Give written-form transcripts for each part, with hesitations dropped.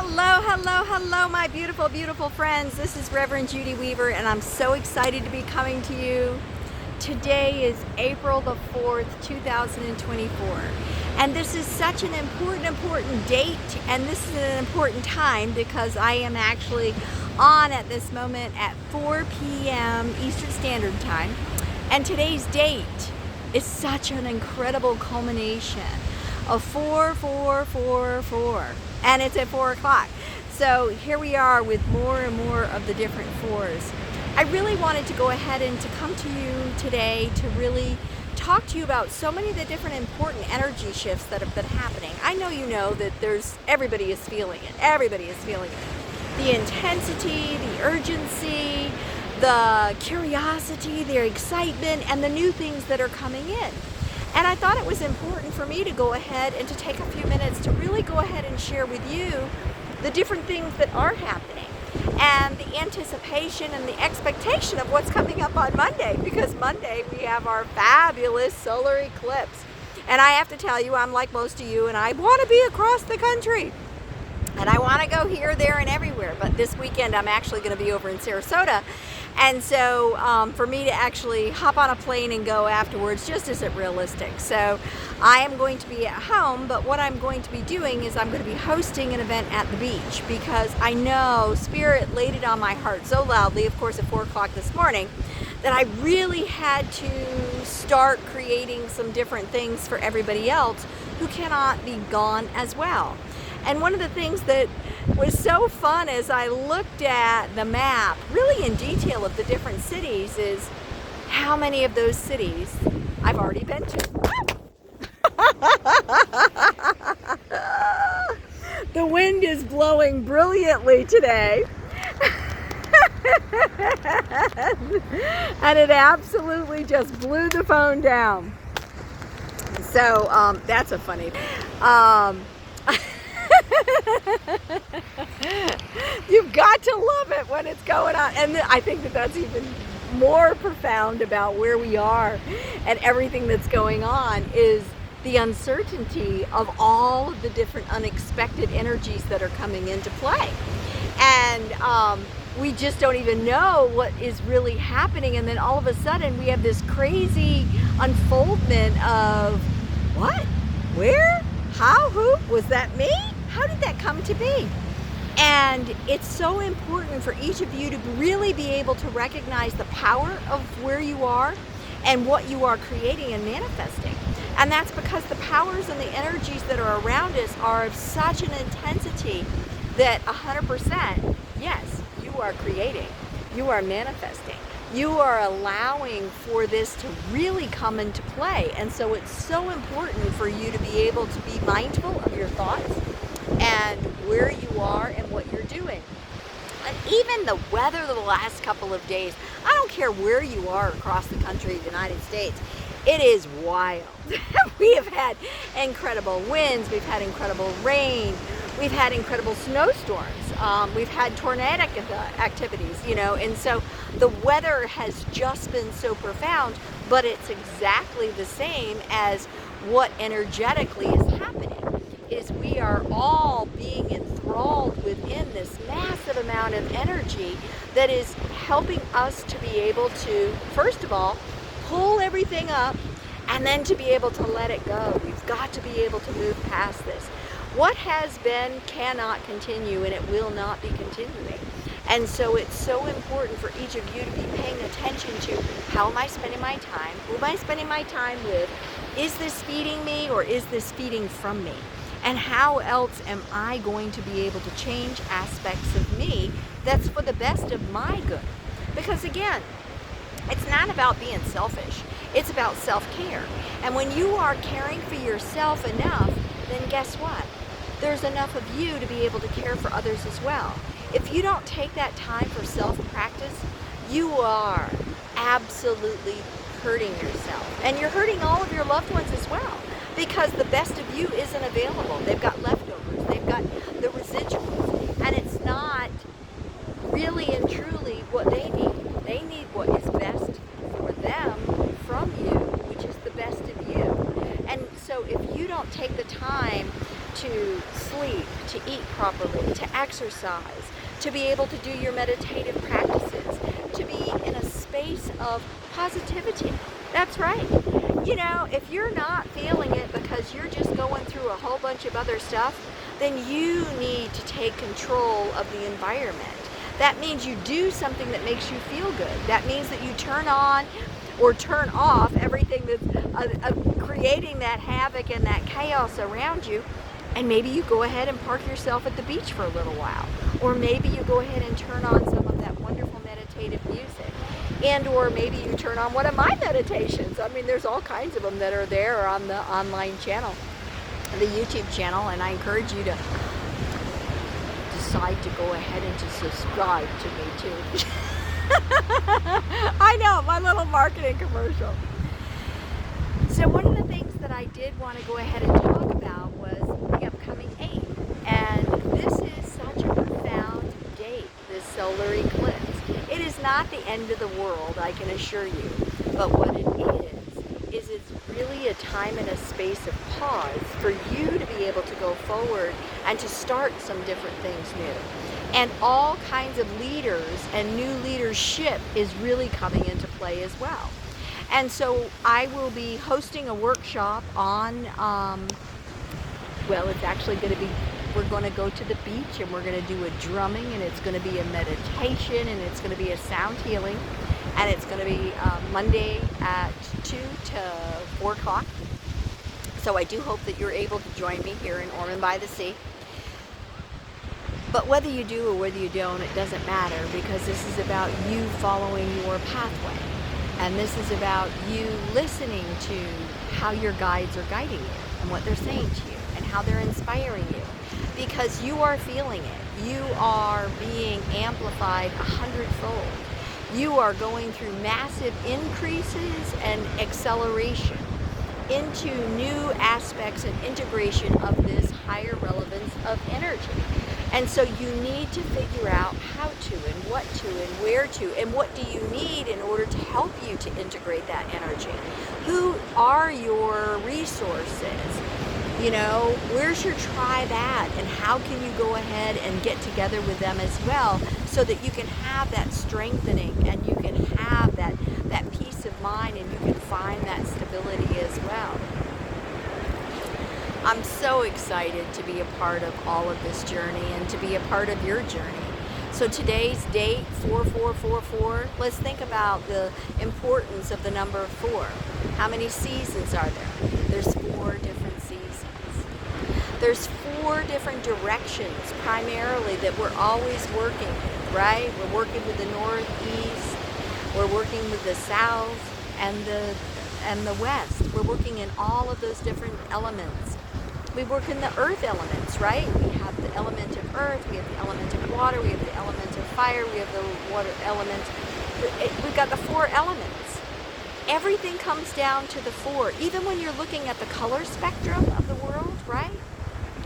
Hello, hello, hello, my beautiful, beautiful friends. This is Reverend Judy Weaver, and I'm so excited to be coming to you. Today is April the 4th, 2024. And this is such an important date, and this is an important time because I am actually on at this moment at 4 p.m. Eastern Standard Time. And today's date is such an incredible culmination of 4. And it's at 4 o'clock. So here we are with more and more of the different fours. I really wanted to go ahead and to come to you today to really talk to you about so many of the different important energy shifts that have been happening. I know you know that everybody is feeling it. Everybody is feeling it. The intensity, the urgency, the curiosity, the excitement, and the new things that are coming in. And I thought it was important for me to go ahead and to take a few minutes to really go ahead and share with you the different things that are happening and the anticipation and the expectation of what's coming up on Monday, because Monday we have our fabulous solar eclipse. And I have to tell you, I'm like most of you, and I want to be across the country. And I want to go here, there, and everywhere. But this weekend I'm actually going to be over in Sarasota. And so for me to actually hop on a plane and go afterwards just isn't realistic. So I am going to be at home, but what I'm going to be doing is I'm going to be hosting an event at the beach, because I know Spirit laid it on my heart so loudly, of course, at 4 o'clock this morning, that I really had to start creating some different things for everybody else who cannot be gone as well. And one of the things that was so fun as I looked at the map, really in detail, of the different cities, is how many of those cities I've already been to. The wind is blowing brilliantly today. And it absolutely just blew the phone down. So that's a funny. You've got to love it when it's going on. And I think that that's even more profound about where we are and everything that's going on, is the uncertainty of all of the different unexpected energies that are coming into play. And we just don't even know what is really happening. And then all of a sudden we have this crazy unfoldment of what? Where? How? Who? Was that me? How did that come to be? And it's so important for each of you to really be able to recognize the power of where you are and what you are creating and manifesting. And that's because the powers and the energies that are around us are of such an intensity that 100%, yes, you are creating, you are manifesting. You are allowing for this to really come into play. And so it's so important for you to be able to be mindful of your thoughts and where you are and what you're doing. And even the weather the last couple of days, I don't care where you are across the country, the United States, it is wild. We have had incredible winds, we've had incredible rain, we've had incredible snowstorms, we've had tornadic activities, and so the weather has just been so profound, but it's exactly the same as what energetically is happening, is we are all being enthralled within this massive amount of energy that is helping us to be able to, first of all, pull everything up, and then to be able to let it go. We've got to be able to move past this. What has been cannot continue, and it will not be continuing. And so it's so important for each of you to be paying attention to, how am I spending my time? Who am I spending my time with? Is this feeding me, or is this feeding from me? And how else am I going to be able to change aspects of me that's for the best of my good? Because again, it's not about being selfish. It's about self-care. And when you are caring for yourself enough, then guess what? There's enough of you to be able to care for others as well. If you don't take that time for self-practice, you are absolutely hurting yourself. And you're hurting all of your loved ones as well, because the best of you isn't available. They've got leftovers. They've got the residuals. And it's not really and truly what they need. They need what is best for them from you, which is the best of you. And so if you don't take the time to sleep, to to eat properly, to exercise, to be able to do your meditative practices, to be in a space of positivity. That's right. You know, if you're not feeling it because you're just going through a whole bunch of other stuff, then you need to take control of the environment. That means you do something that makes you feel good. That means that you turn on or turn off everything that's creating that havoc and that chaos around you. And maybe you go ahead and park yourself at the beach for a little while. Or maybe you go ahead and turn on some of that wonderful meditative music. And or maybe you turn on one of my meditations. I mean, there's all kinds of them that are there on the online channel, the YouTube channel, and I encourage you to decide to go ahead and to subscribe to me too. I know, my little marketing commercial. So one of the things that I did want to go ahead and talk about was the upcoming 8th. And this is such a profound date, this solar eclipse. It is not the end of the world, I can assure you. But what it is it's really a time and a space of pause for you to be able to go forward and to start some different things new. And all kinds of leaders and new leadership is really coming into play as well. And so I will be hosting a workshop on, well, it's actually going to be, we're going to go to the beach and we're going to do a drumming, and it's going to be a meditation, and it's going to be a sound healing, and it's going to be Monday at 2 to 4 o'clock. So I do hope that you're able to join me here in Ormond by the Sea. But whether you do or whether you don't, it doesn't matter, because this is about you following your pathway. And this is about you listening to how your guides are guiding you and what they're saying to you and how they're inspiring you. Because you are feeling it. You are being amplified 100-fold. You are going through massive increases and acceleration into new aspects and integration of this higher relevance of energy. And so you need to figure out how to and what to and where to and what do you need in order to help you to integrate that energy. Who are your resources? You know, where's your tribe at, and how can you go ahead and get together with them as well so that you can have that strengthening and you can have that peace of mind and you can find that stability as well. I'm so excited to be a part of all of this journey and to be a part of your journey. So today's date, 4444, let's think about the importance of the number 4. How many seasons are there? There's 4 different seasons. There's 4 different directions primarily that we're always working with, right? We're working with the northeast, we're working with the south and the west. We're working in all of those different elements. We work in the earth elements, right? We have the element of earth, we have the element of water, we have the element of fire, we have the water element. We've got the 4 elements. Everything comes down to the 4. Even when you're looking at the color spectrum of the world, right?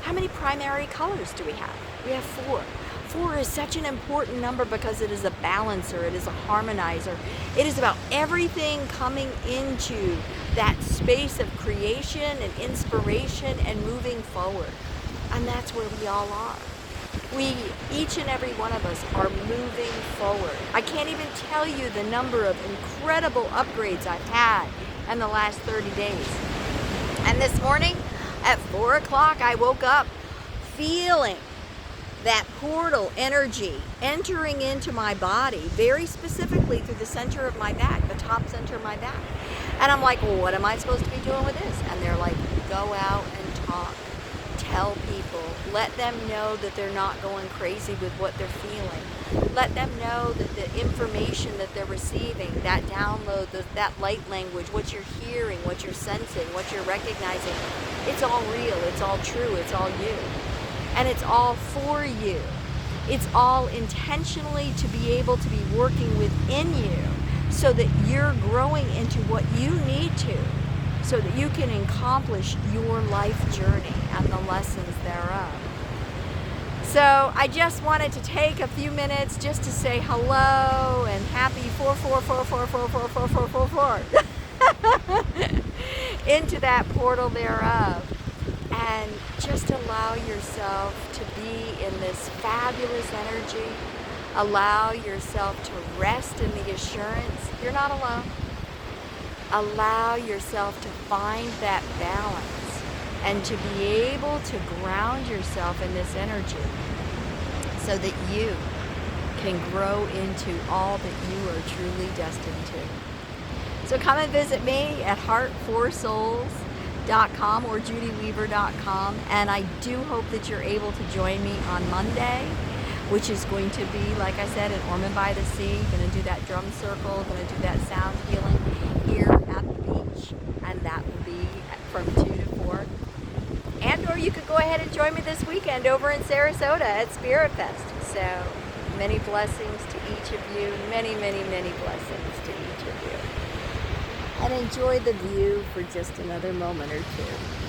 How many primary colors do we have? We have 4. 4 is such an important number because it is a balancer, it is a harmonizer. It is about everything coming into that space of creation and inspiration and moving forward. And that's where we all are. We, each and every one of us, are moving forward. I can't even tell you the number of incredible upgrades I've had in the last 30 days. And this morning at 4 o'clock, I woke up feeling that portal energy entering into my body, very specifically through the center of my back, the top center of my back. And I'm like, well, what am I supposed to be doing with this? And they're like, go out and talk. Tell people. Let them know that they're not going crazy with what they're feeling. Let them know that the information that they're receiving, that download, that light language, what you're hearing, what you're sensing, what you're recognizing, it's all real, it's all true, it's all you. And it's all for you. It's all intentionally to be able to be working within you so that you're growing into what you need to, so that you can accomplish your life journey and the lessons thereof. So I just wanted to take a few minutes just to say hello and happy 44444444 into that portal thereof. and just allow yourself to be in this fabulous energy. Allow yourself to rest in the assurance you're not alone. Allow yourself to find that balance and to be able to ground yourself in this energy so that you can grow into all that you are truly destined to. So come and visit me at heartforsouls.com or judyweaver.com, and I do hope that you're able to join me on Monday, which is going to be, like I said, in Ormond by the Sea. Going to do that drum circle, going to do that sound healing here at the beach, and that will be from 2 to 4. And or you could go ahead and join me this weekend over in Sarasota at Spirit Fest. So many blessings to each of you, many, many, many blessings to each of you. And enjoy the view for just another moment or two.